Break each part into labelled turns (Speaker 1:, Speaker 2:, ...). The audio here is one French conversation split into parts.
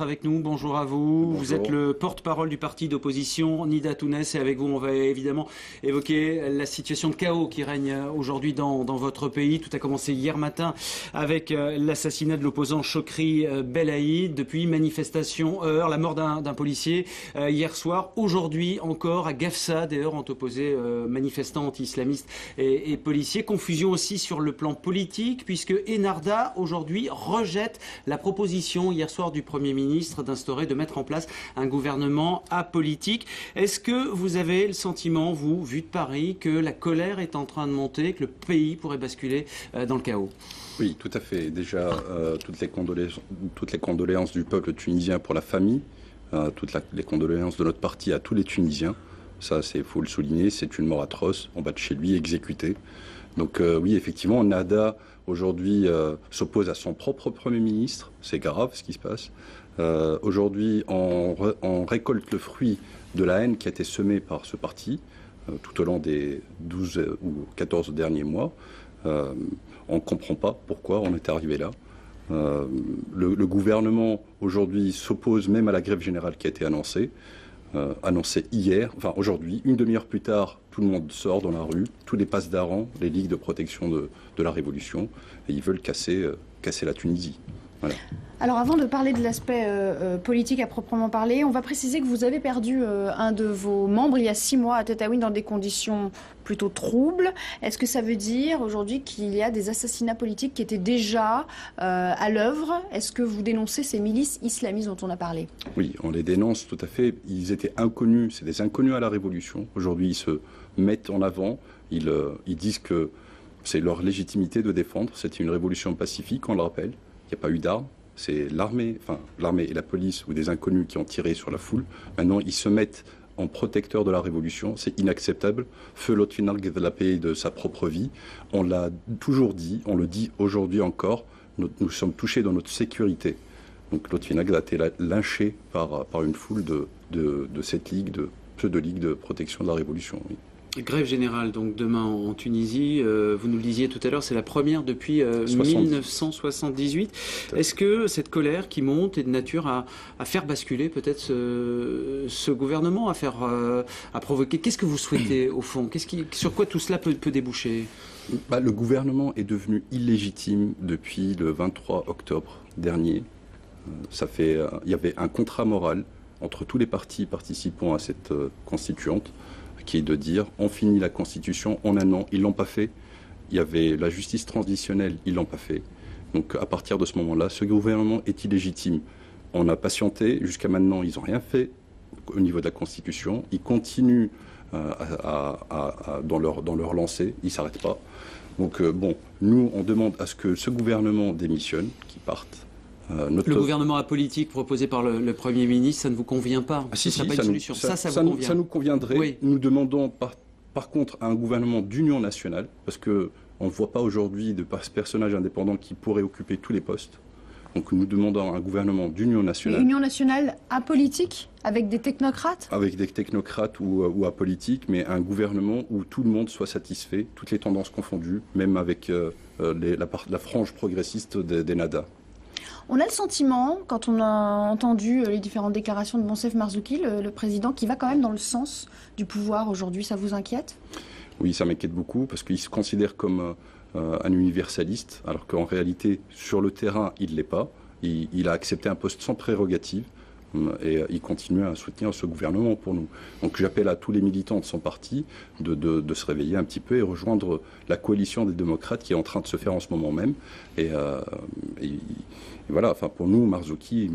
Speaker 1: d'être avec nous. Bonjour à vous. Bonjour. Vous êtes le porte-parole du parti d'opposition Nida Tounes et avec vous on va évidemment évoquer la situation de chaos qui règne aujourd'hui dans votre pays. Tout a commencé hier matin avec l'assassinat de l'opposant Chokri Belaïd. Depuis manifestation, la mort d'un policier hier soir. Aujourd'hui encore à Gafsa, des heurts ont opposé manifestants anti-islamistes et policiers. Confusion aussi sur le plan politique puisque Enarda aujourd'hui rejette la proposition hier soir du Premier ministre de mettre en place un gouvernement apolitique. Est-ce que vous avez le sentiment, vous, vu de Paris, que la colère est en train de monter, que le pays pourrait basculer dans le chaos ?
Speaker 2: Oui, tout à fait. Déjà, toutes les condoléances du peuple tunisien pour la famille, les condoléances de notre parti à tous les Tunisiens. Ça, il faut le souligner, c'est une mort atroce. On va de chez lui exécuté. Donc oui, effectivement, Nada aujourd'hui s'oppose à son propre Premier ministre. C'est grave ce qui se passe. Aujourd'hui, on récolte le fruit de la haine qui a été semée par ce parti tout au long des 12 ou 14 derniers mois. On ne comprend pas pourquoi on est arrivé là. Le gouvernement aujourd'hui s'oppose même à la grève générale qui a été annoncée hier, enfin aujourd'hui, une demi-heure plus tard, tout le monde sort dans la rue, tous les passes d'Aran, les ligues de protection de la Révolution, et ils veulent casser la Tunisie. Voilà.
Speaker 3: Alors avant de parler de l'aspect politique à proprement parler, on va préciser que vous avez perdu un de vos membres il y a 6 mois à Tataouine dans des conditions plutôt troubles. Est-ce que ça veut dire aujourd'hui qu'il y a des assassinats politiques qui étaient déjà à l'œuvre ? Est-ce que vous dénoncez ces milices islamistes dont on a parlé ?
Speaker 2: Oui, on les dénonce tout à fait. Ils étaient inconnus, c'est des inconnus à la Révolution. Aujourd'hui, ils se mettent en avant, ils disent que c'est leur légitimité de défendre. C'était une révolution pacifique, on le rappelle. Il n'y a pas eu d'armes, c'est l'armée et la police ou des inconnus qui ont tiré sur la foule. Maintenant, ils se mettent en protecteurs de la révolution, c'est inacceptable. Feu Lotfi Narguez de la paix de sa propre vie. On l'a toujours dit, on le dit aujourd'hui encore, nous sommes touchés dans notre sécurité. Donc Lotfi Narguez a été lynché par une foule de cette ligue, de pseudo-ligue de protection de la révolution. Oui.
Speaker 1: Grève générale donc demain en Tunisie, vous nous le disiez tout à l'heure, c'est la première depuis 1978. Est-ce que cette colère qui monte est de nature à faire basculer peut-être ce gouvernement, à provoquer ? Qu'est-ce que vous souhaitez au fond ? Sur quoi tout cela peut déboucher ?
Speaker 2: Le gouvernement est devenu illégitime depuis le 23 octobre dernier. Il y avait un contrat moral entre tous les partis participants à cette constituante, qui est de dire on finit la Constitution en un an. Ils ne l'ont pas fait. Il y avait la justice transitionnelle, ils ne l'ont pas fait. Donc à partir de ce moment-là, ce gouvernement est illégitime. On a patienté, jusqu'à maintenant, ils n'ont rien fait au niveau de la Constitution. Ils continuent dans leur lancée, ils ne s'arrêtent pas. Donc nous, on demande à ce que ce gouvernement démissionne, qu'il parte.
Speaker 1: Le gouvernement apolitique proposé par le Premier ministre, ça ne vous convient pas ? Ça pas une solution. Ça vous convient ?
Speaker 2: Ça nous conviendrait. Oui. Nous demandons par contre un gouvernement d'union nationale, parce qu'on ne voit pas aujourd'hui de personnage indépendant qui pourrait occuper tous les postes. Donc nous demandons un gouvernement d'union nationale.
Speaker 3: Union nationale apolitique, avec des technocrates ? Avec des
Speaker 2: technocrates ou apolitiques, mais un gouvernement où tout le monde soit satisfait, toutes les tendances confondues, même avec la frange progressiste des Nada.
Speaker 3: On a le sentiment, quand on a entendu les différentes déclarations de Moncef Marzouki, le président, qui va quand même dans le sens du pouvoir aujourd'hui. Ça vous inquiète ?
Speaker 2: Oui, ça m'inquiète beaucoup, parce qu'il se considère comme un universaliste, alors qu'en réalité, sur le terrain, il ne l'est pas. Il a accepté un poste sans prérogative, et il continue à soutenir ce gouvernement pour nous. Donc j'appelle à tous les militants de son parti de se réveiller un petit peu et rejoindre la coalition des démocrates qui est en train de se faire en ce moment même. Et voilà, pour nous, Marzouki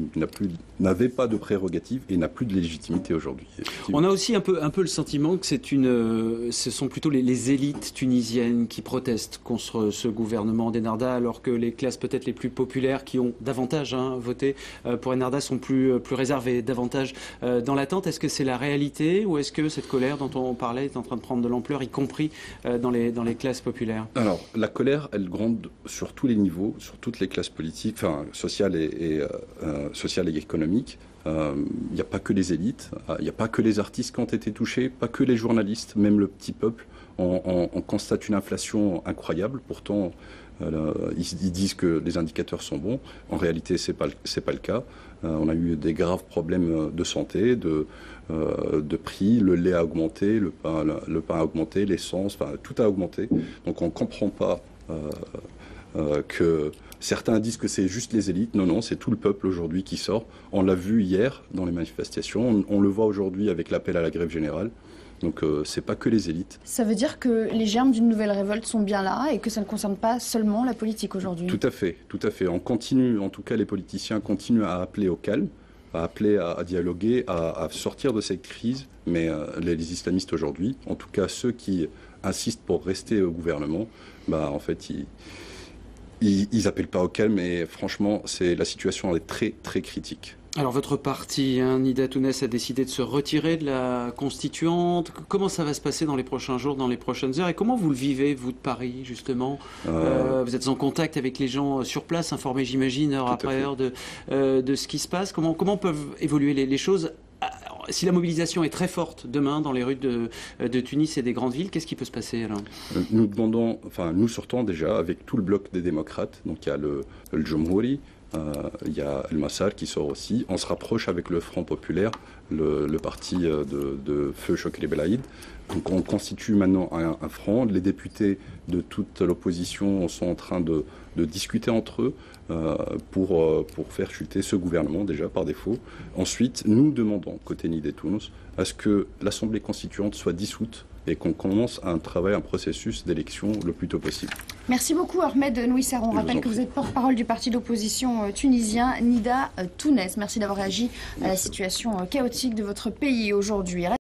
Speaker 2: n'avait pas de prérogative et n'a plus de légitimité aujourd'hui.
Speaker 1: On a aussi un peu le sentiment que ce sont plutôt les élites tunisiennes qui protestent contre ce gouvernement d'Enarda, alors que les classes peut-être les plus populaires qui ont davantage voté pour Enarda sont plus réservées, davantage dans l'attente. Est-ce que c'est la réalité ou est-ce que cette colère dont on parlait est en train de prendre de l'ampleur, y compris dans les classes populaires ?
Speaker 2: Alors, la colère, elle gronde sur tous les niveaux, sur toutes les classes politiques, sociales et économiques. Il n'y a pas que les élites, il n'y a pas que les artistes qui ont été touchés, pas que les journalistes, même le petit peuple. On constate une inflation incroyable. Pourtant, ils disent que les indicateurs sont bons. En réalité, c'est pas le cas. On a eu des graves problèmes de santé, de prix. Le lait a augmenté, le pain a augmenté, l'essence, enfin, tout a augmenté. Donc on ne comprend pas que certains disent que c'est juste les élites. Non, non, c'est tout le peuple aujourd'hui qui sort. On l'a vu hier dans les manifestations. On le voit aujourd'hui avec l'appel à la grève générale. Donc c'est pas que les élites.
Speaker 3: Ça veut dire que les germes d'une nouvelle révolte sont bien là et que ça ne concerne pas seulement la politique aujourd'hui. Tout à fait,
Speaker 2: tout à fait. On continue, en tout cas les politiciens continuent à appeler au calme, à appeler à dialoguer, à sortir de cette crise. Mais les islamistes aujourd'hui, en tout cas ceux qui insistent pour rester au gouvernement, en fait ils appellent pas au calme et franchement la situation est très très critique.
Speaker 1: Alors votre parti, Nida Tounes, a décidé de se retirer de la constituante. Comment ça va se passer dans les prochains jours, dans les prochaines heures? Et comment vous le vivez, vous, de Paris, justement? Vous êtes en contact avec les gens sur place, informés, j'imagine, heure après heure de ce qui se passe. Comment peuvent évoluer les choses? Si la mobilisation est très forte demain dans les rues de Tunis et des grandes villes, qu'est-ce qui peut se passer alors?
Speaker 2: Nous sortons déjà avec tout le bloc des démocrates. Donc il y a le Jomhouri, il y a El Massar qui sort aussi. On se rapproche avec le Front Populaire, le parti de Feu Chokri Belaïd. Donc on constitue maintenant un front. Les députés de toute l'opposition sont en train de discuter entre eux pour faire chuter ce gouvernement déjà par défaut. Ensuite, nous demandons, côté Nida Tounes, à ce que l'Assemblée constituante soit dissoute et qu'on commence un processus d'élection le plus tôt possible.
Speaker 3: Merci beaucoup Ahmed Nouissar. On rappelle que vous êtes porte-parole du parti d'opposition tunisien Nida Tounes. Merci d'avoir réagi à la situation chaotique de votre pays aujourd'hui.